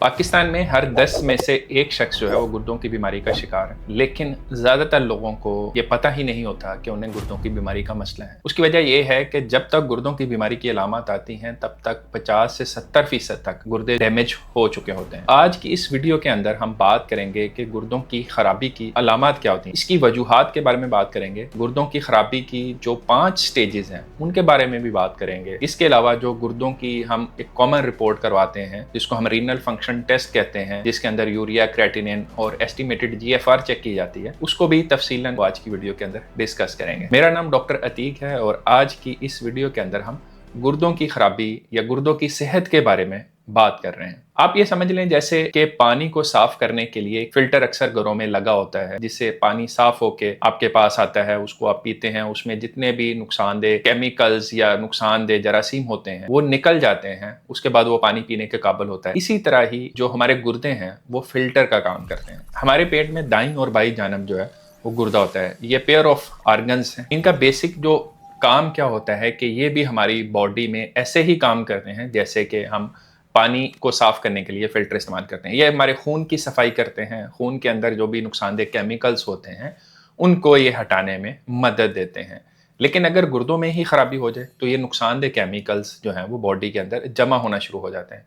पाकिस्तान में हर 10 में से एक शख्स जो है वो गुर्दों की बीमारी का शिकार है, लेकिन ज़्यादातर लोगों को ये पता ही नहीं होता कि उन्हें गुर्दों की बीमारी का मसला है। उसकी वजह ये है कि जब तक गुर्दों की बीमारी की अलामत आती हैं तब तक 50 से 70% तक गुर्दे डैमेज हो चुके होते हैं। आज की इस वीडियो के अंदर हम बात करेंगे कि गुर्दों की खराबी की अलामत क्या होती हैं, इसकी वजूहात के बारे में बात करेंगे, गुर्दों की खराबी की जो 5 स्टेजेस हैं उनके बारे में भी बात करेंगे। इसके अलावा जो गुर्दों की हम एक कॉमन रिपोर्ट करवाते हैं जिसको हम रीनल फंक्शन टेस्ट कहते हैं, जिसके अंदर यूरिया, क्रेटिनिन और एस्टिमेटेड जीएफआर चेक की जाती है, उसको भी तफसीलन आज की वीडियो के अंदर डिस्कस करेंगे। मेरा नाम डॉक्टर अतीक है और आज की इस वीडियो के अंदर हम गुर्दों की खराबी या गुर्दों की सेहत के बारे में बात कर रहे हैं। आप ये समझ लें जैसे कि पानी को साफ करने के लिए एक फिल्टर अक्सर घरों में लगा होता है, जिससे पानी साफ होके आपके पास आता है, उसको आप पीते हैं, उसमें जितने भी नुकसानदेह केमिकल्स या नुकसानदेह जरासीम होते हैं वो निकल जाते हैं, उसके बाद वो पानी पीने के काबिल होता है। इसी तरह ही जो हमारे गुर्दे हैं वो फिल्टर का काम करते हैं। हमारे पेट में दाईं और बाईं जानब जो है वो गुर्दा होता है। ये पेयर ऑफ ऑर्गन्स हैं। इनका बेसिक जो काम क्या होता है कि ये भी हमारी बॉडी में ऐसे ही काम करते हैं जैसे कि हम पानी को साफ करने के लिए फिल्टर इस्तेमाल करते हैं। ये हमारे खून की सफाई करते हैं, खून के अंदर जो भी नुकसानदेह केमिकल्स होते हैं उनको ये हटाने में मदद देते हैं। लेकिन अगर गुर्दों में ही खराबी हो जाए तो ये नुकसानदेह केमिकल्स जो हैं वो बॉडी के अंदर जमा होना शुरू हो जाते हैं।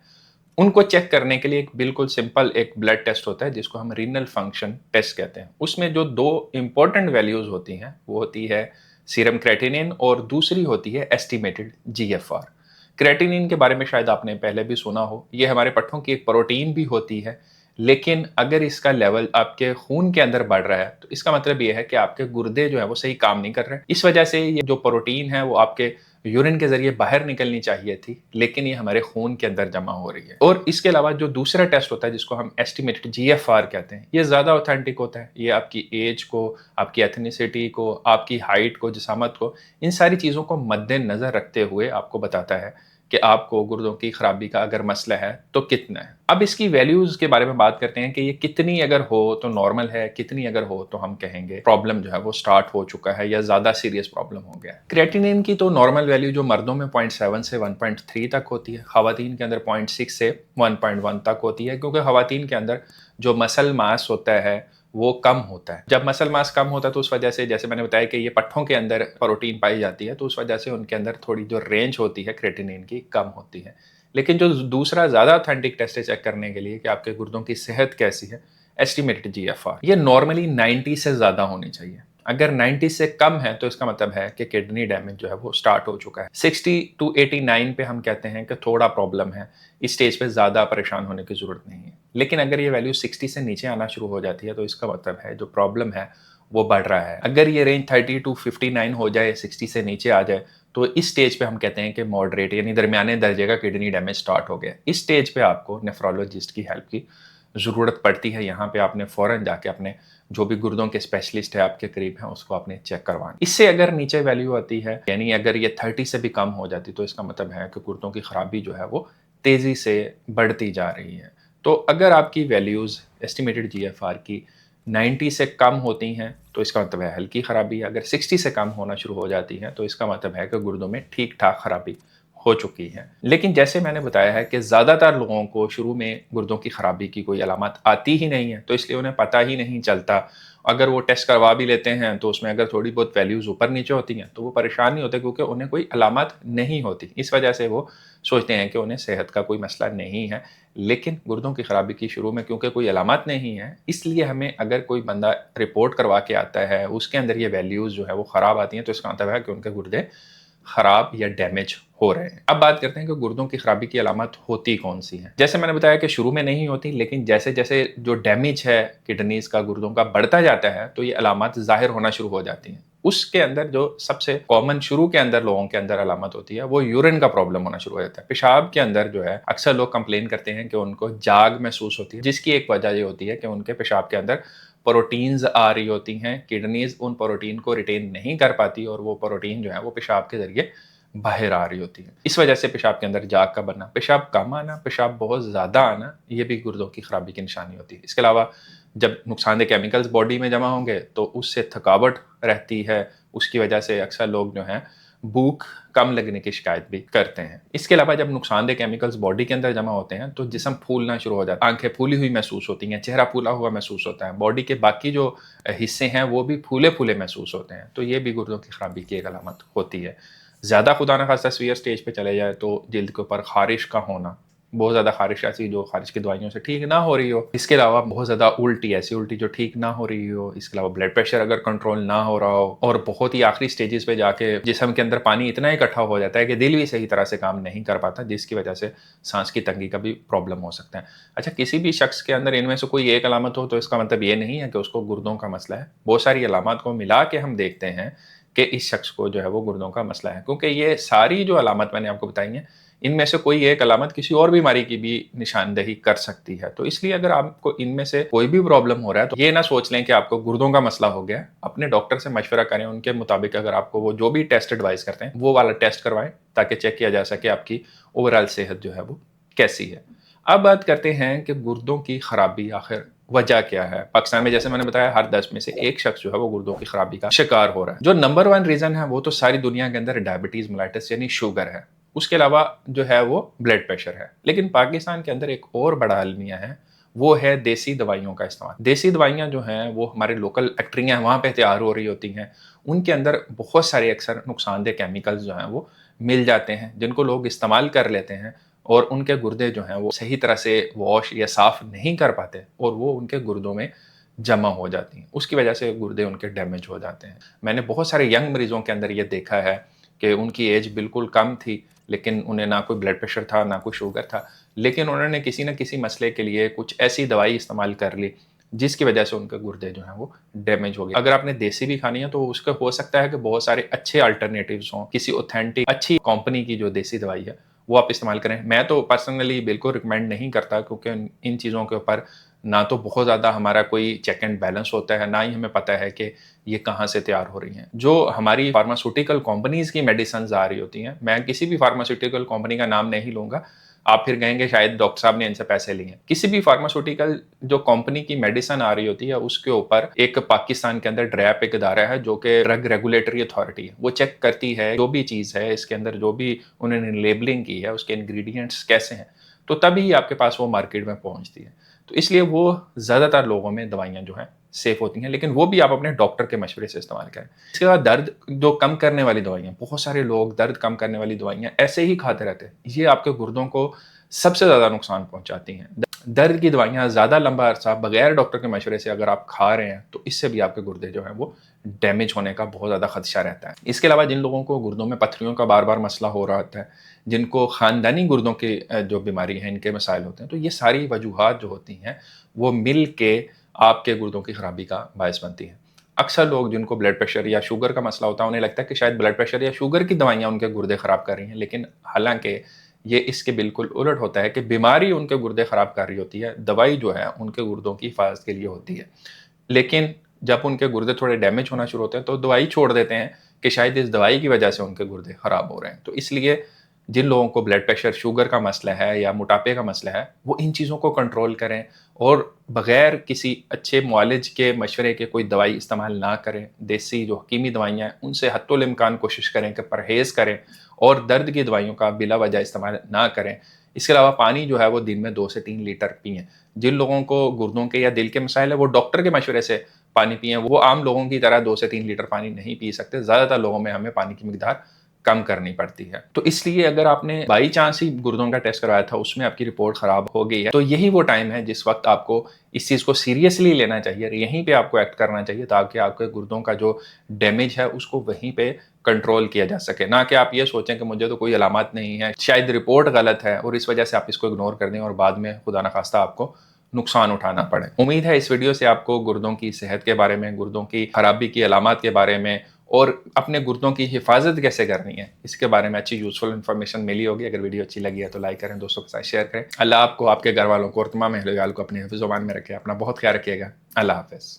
उनको चेक करने के लिए एक बिल्कुल सिंपल एक ब्लड टेस्ट होता है जिसको हम रीनल फंक्शन टेस्ट कहते हैं। उसमें जो दो इंपॉर्टेंट वैल्यूज होती हैं वो होती है सीरम क्रेटिनिन और दूसरी होती है एस्टिमेटेड जीएफआर। क्रेटिनिन के बारे में शायद आपने पहले भी सुना हो। ये हमारे पट्टों की एक प्रोटीन भी होती है, लेकिन अगर इसका लेवल आपके खून के अंदर बढ़ रहा है तो इसका मतलब ये है कि आपके गुर्दे जो है वो सही काम नहीं कर रहे हैं। इस वजह से ये जो प्रोटीन है वो आपके यूरिन के जरिए बाहर निकलनी चाहिए थी, लेकिन ये हमारे खून के अंदर जमा हो रही है। और इसके अलावा जो दूसरा टेस्ट होता है जिसको हम एस्टिमेटेड जीएफआर कहते हैं, ये ज़्यादा ऑथेंटिक होता है। ये आपकी एज को, आपकी एथनिसिटी को, आपकी हाइट को, जिसामत को, इन सारी चीज़ों को मद्देनज़र रखते हुए आपको बताता है कि आपको गुर्दों की खराबी का अगर मसला है तो कितना है। अब इसकी वैल्यूज के बारे में बात करते हैं कि ये कितनी अगर हो तो नॉर्मल है, कितनी अगर हो तो हम कहेंगे प्रॉब्लम जो है वो स्टार्ट हो चुका है या ज्यादा सीरियस प्रॉब्लम हो गया है। क्रेटिनिन की तो नॉर्मल वैल्यू जो मर्दों में 0.7 से 1.3 तक होती है, खवातीन के अंदर 0.6 से 1.1 तक होती है, क्योंकि खवातीन के अंदर जो मसल मास होता है वो कम होता है। जब मसल मास कम होता है तो उस वजह से, जैसे मैंने बताया कि ये पट्ठों के अंदर प्रोटीन पाई जाती है, तो उस वजह से उनके अंदर थोड़ी जो रेंज होती है क्रेटिनिन की कम होती है। लेकिन जो दूसरा ज़्यादा ऑथेंटिक टेस्ट है चेक करने के लिए कि आपके गुर्दों की सेहत कैसी है, एस्टिमेटेड जीएफआर, ये नॉर्मली 90 से ज़्यादा होनी चाहिए। अगर 90 से कम है तो इसका मतलब है कि किडनी डैमेज जो है वो स्टार्ट हो चुका है। 60 to 89 पे हम कहते हैं कि थोड़ा प्रॉब्लम है, इस स्टेज पे ज़्यादा परेशान होने की ज़रूरत नहीं है। लेकिन अगर ये वैल्यू 60 से नीचे आना शुरू हो जाती है तो इसका मतलब है जो प्रॉब्लम है वो बढ़ रहा है। अगर ये रेंज 30 to 59 हो जाए, 60 से नीचे आ जाए, तो इस स्टेज पे हम कहते हैं कि मॉडरेट यानी दरमियाने दर्जे का किडनी डैमेज स्टार्ट हो गया। इस स्टेज पे आपको नेफ्रोलॉजिस्ट की हेल्प की ज़रूरत पड़ती है। यहाँ पे आपने फ़ौरन जाके अपने जो भी गुर्दों के स्पेशलिस्ट है आपके करीब हैं उसको आपने चेक करवाना। इससे अगर नीचे वैल्यू आती है, यानी अगर ये 30 से भी कम हो जाती, तो इसका मतलब है कि गुर्दों की खराबी जो है वो तेज़ी से बढ़ती जा रही है। तो अगर आपकी वैल्यूज़ एस्टिमेटेड जीएफआर की 90 से कम होती हैं तो इसका मतलब है हल्की खराबी। अगर 60 से कम होना शुरू हो जाती है तो इसका मतलब है कि गुर्दों में ठीक ठाक खराबी हो चुकी है। लेकिन जैसे मैंने बताया है कि ज़्यादातर लोगों को शुरू में गुर्दों की खराबी की कोई अलामत आती ही नहीं है, तो इसलिए उन्हें पता ही नहीं चलता। अगर वो टेस्ट करवा भी लेते हैं तो उसमें अगर थोड़ी बहुत वैल्यूज़ ऊपर नीचे होती हैं तो वो परेशान नहीं होते, क्योंकि उन्हें कोई अलामत नहीं होती। इस वजह से वो सोचते हैं कि उन्हें सेहत का कोई मसला नहीं है। लेकिन गुर्दों की खराबी की शुरू में क्योंकि कोई अलामत नहीं है, इसलिए हमें अगर कोई बंदा रिपोर्ट करवा के आता है उसके अंदर ये वैल्यूज़ जो है वो ख़राब आती हैं, तो इसका मतलब है कि उनके गुर्दे खराब या डैमेज हो रहे हैं। अब बात करते हैं कि गुर्दों की खराबी की अलामत होती कौन सी है। जैसे मैंने बताया कि शुरू में नहीं होती, लेकिन जैसे जैसे जो डैमेज है किडनीज का गुर्दों का बढ़ता जाता है तो ये अलामत जाहिर होना शुरू हो जाती हैं। उसके अंदर जो सबसे कॉमन शुरू के अंदर लोगों के अंदर अलामत होती है वो यूरिन का प्रॉब्लम होना शुरू हो जाता है। पेशाब के अंदर जो है अक्सर लोग कंप्लेन करते हैं कि उनको जाग महसूस होती है, जिसकी एक वजह ये होती है कि उनके पेशाब के अंदर प्रोटीन्स आ रही होती हैं। किडनीज उन प्रोटीन को रिटेन नहीं कर पाती और वो प्रोटीन जो है वो पेशाब के जरिए बाहर आ रही होती है। इस वजह से पेशाब के अंदर जाग का बनना, पेशाब कम आना, पेशाब बहुत ज़्यादा आना, ये भी गुर्दों की खराबी की निशानी होती है। इसके अलावा जब नुकसानदेह केमिकल्स बॉडी में जमा होंगे तो उससे थकावट रहती है। उसकी वजह से अक्सर लोग जो हैं भूख कम लगने की शिकायत भी करते हैं। इसके अलावा जब नुकसानदेह केमिकल्स बॉडी के अंदर जमा होते हैं तो जिस्म फूलना शुरू हो जाता है, आंखें फूली हुई महसूस होती हैं, चेहरा फूला हुआ महसूस होता है, बॉडी के बाकी जो हिस्से हैं वो भी फूले फूले महसूस होते हैं। तो ये भी गुर्दों की खराबी की एक अलामत होती है। ज़्यादा खुदा न खास्ता सीवियर स्टेज पे चले जाए तो जल्द के ऊपर खारिश का होना, बहुत ज़्यादा खारिश ऐसी जो खारिश की दवाइयों से ठीक ना हो रही हो। इसके अलावा बहुत ज़्यादा उल्टी, ऐसी उल्टी जो ठीक ना हो रही हो। इसके अलावा ब्लड प्रेशर अगर कंट्रोल ना हो रहा हो और बहुत ही आखिरी स्टेजेस पे जाके जिस्म के अंदर पानी इतना इकट्ठा हो जाता है कि दिल भी सही तरह से काम नहीं कर पाता, जिसकी वजह से सांस की तंगी का भी प्रॉब्लम हो सकता है। अच्छा, किसी भी शख्स के अंदर इनमें से कोई एक अलामत हो तो इसका मतलब ये नहीं है कि उसको गुर्दों का मसला है। बहुत सारी अलामत को मिला के हम देखते हैं कि इस शख्स को जो है वो गुर्दों का मसला है, क्योंकि ये सारी जो अलामत मैंने आपको बताई हैं इनमें से कोई एक अलामत किसी और बीमारी की भी निशानदेही कर सकती है। तो इसलिए अगर आपको इनमें से कोई भी प्रॉब्लम हो रहा है तो ये ना सोच लें कि आपको गुर्दों का मसला हो गया। अपने डॉक्टर से मशवरा करें, उनके मुताबिक अगर आपको वो जो भी टेस्ट एडवाइस करते हैं वो वाला टेस्ट करवाएं ताकि चेक किया जा सके आपकी ओवरऑल सेहत जो है वो कैसी है। अब बात करते हैं कि गुर्दों की खराबी आखिर वजह क्या है। पाकिस्तान में जैसे मैंने बताया हर 10 में से एक शख्स जो है वो गुर्दों की खराबी का शिकार हो रहा है। जो नंबर 1 रीजन है वो तो सारी दुनिया के अंदर डायबिटीज मेलाइटिस यानी शुगर है। उसके अलावा जो है वो ब्लड प्रेशर है। लेकिन पाकिस्तान के अंदर एक और बड़ा अलमिया है, वो है देसी दवाइयों का इस्तेमाल। देसी दवाइयाँ जो हैं वो हमारे लोकल फैक्ट्रियाँ वहाँ पे तैयार हो रही होती हैं, उनके अंदर बहुत सारे अक्सर नुकसानदेह केमिकल्स जो हैं वो मिल जाते हैं, जिनको लोग इस्तेमाल कर लेते हैं और उनके गुर्दे जो हैं वो सही तरह से वॉश या साफ नहीं कर पाते और वो उनके गुर्दों में जमा हो जाती हैं। उसकी वजह से गुर्दे उनके डैमेज हो जाते हैं। मैंने बहुत सारे यंग मरीजों के अंदर ये देखा है कि उनकी एज बिल्कुल कम थी, लेकिन उन्हें ना कोई ब्लड प्रेशर था ना कोई शुगर था, लेकिन उन्होंने किसी न किसी मसले के लिए कुछ ऐसी दवाई इस्तेमाल कर ली जिसकी वजह से उनके गुर्दे जो हैं वो डैमेज हो गए। अगर आपने देसी भी खानी है तो उसका हो सकता है कि बहुत सारे अच्छे अल्टरनेटिव्स हों, किसी ऑथेंटिक अच्छी कंपनी की जो देसी दवाई है वो आप इस्तेमाल करें। मैं तो पर्सनली बिल्कुल रिकमेंड नहीं करता, क्योंकि इन चीज़ों के ऊपर ना तो बहुत ज़्यादा हमारा कोई चेक एंड बैलेंस होता है, ना ही हमें पता है कि ये कहाँ से तैयार हो रही हैं। जो हमारी फार्मास्यूटिकल कंपनीज़ की मेडिसिन आ रही होती हैं, मैं किसी भी फार्मास्यूटिकल कंपनी का नाम नहीं लूँगा, आप फिर कहेंगे शायद डॉक्टर साहब ने इनसे पैसे लिए हैं। किसी भी फार्मास्यूटिकल जो कंपनी की मेडिसिन आ रही होती है उसके ऊपर एक पाकिस्तान के अंदर ड्रैप एक इदारा है जो कि ड्रग रेगुलेटरी अथॉरिटी है। वो चेक करती है जो भी चीज़ है इसके अंदर, जो भी उन्होंने लेबलिंग की है उसके इंग्रेडिएंट्स कैसे हैं, तो तभी आपके पास वो मार्केट में पहुंचती है। तो इसलिए वो ज़्यादातर लोगों में दवाइयाँ जो हैं सेफ होती हैं, लेकिन वो भी आप अपने डॉक्टर के मशवरे से इस्तेमाल करें। इसके बाद दर्द जो कम करने वाली दवाइयाँ, बहुत सारे लोग दर्द कम करने वाली दवाइयाँ ऐसे ही खाते रहते हैं, ये आपके गुर्दों को सबसे ज़्यादा नुकसान पहुंचाती हैं। दर्द की दवाइयाँ ज़्यादा लंबा अरसा बगैर डॉक्टर के मशवरे से अगर आप खा रहे हैं तो इससे भी आपके गुर्दे जो हैं वो डैमेज होने का बहुत ज़्यादा खदशा रहता है। इसके अलावा जिन लोगों को गुर्दों में पत्थरियों का बार बार मसला हो रहा होता है, जिनको ख़ानदानी गुर्दों की जो बीमारी है इनके मसाइल होते हैं, तो ये सारी वजूहात जो होती हैं वो मिल के आपके गुर्दों की खराबी का बायस बनती है। अक्सर लोग जिनको ब्लड प्रेशर या शुगर का मसला होता है उन्हें लगता है कि शायद ब्लड प्रेशर या शुगर की दवाइयाँ उनके गुर्दे ख़राब कर रही हैं, लेकिन हालांकि ये इसके बिल्कुल उलट होता है कि बीमारी उनके गुर्दे ख़राब कर रही होती है, दवाई जो है उनके गुर्दों की हिफाजत के लिए होती है। लेकिन जब उनके गुर्दे थोड़े डैमेज होना शुरू होते हैं तो दवाई छोड़ देते हैं कि शायद इस दवाई की वजह से उनके गुर्दे ख़राब हो रहे हैं। तो इसलिए जिन लोगों को ब्लड प्रेशर शुगर का मसला है या मोटापे का मसला है वो इन चीज़ों को कंट्रोल करें और बग़ैर किसी अच्छे मुआलिज के मशवरे के कोई दवाई इस्तेमाल ना करें। देसी जो हकीमी दवाइयाँ हैं उनसे हत्तुल इम्कान कोशिश करें कि परहेज़ करें और दर्द की दवाइयों का बिला वजह इस्तेमाल ना करें। इसके अलावा पानी जो है वो दिन में 2 से 3 लीटर पिएँ। जिन लोगों को गुर्दों के या दिल के मसाइल है वो डॉक्टर के मशवरे से पानी पिएँ, वो आम लोगों की तरह 2 से 3 लीटर पानी नहीं पी सकते। ज़्यादातर लोगों में हमें पानी की मिकदार कम करनी पड़ती है। तो इसलिए अगर आपने बाई चांस ही गुर्दों का टेस्ट करवाया था, उसमें आपकी रिपोर्ट खराब हो गई है, तो यही वो टाइम है जिस वक्त आपको इस चीज़ को सीरियसली लेना चाहिए, यहीं पे आपको एक्ट करना चाहिए ताकि आपके गुर्दों का जो डैमेज है उसको वहीं पे कंट्रोल किया जा सके। ना कि आप ये सोचें कि मुझे तो कोई अलामत नहीं है, शायद रिपोर्ट गलत है और इस वजह से आप इसको इग्नोर कर दें और बाद में खुदा न खास्ता आपको नुकसान उठाना पड़े। उम्मीद है इस वीडियो से आपको गुर्दों की सेहत के बारे में, गुर्दों की खराबी की अलामत के बारे में और अपने गुर्दों की हिफाजत कैसे करनी है इसके बारे में अच्छी यूजफुल इन्फॉर्मेशन मिली होगी। अगर वीडियो अच्छी लगी है तो लाइक करें, दोस्तों के साथ शेयर करें। अल्लाह आपको, आपके घर वालों को और तमाम अहल वालों को अपने हिफ्ज़-ओ-मान में रखे। अपना बहुत ख्याल रखिएगा। अल्लाह हाफ़िज़।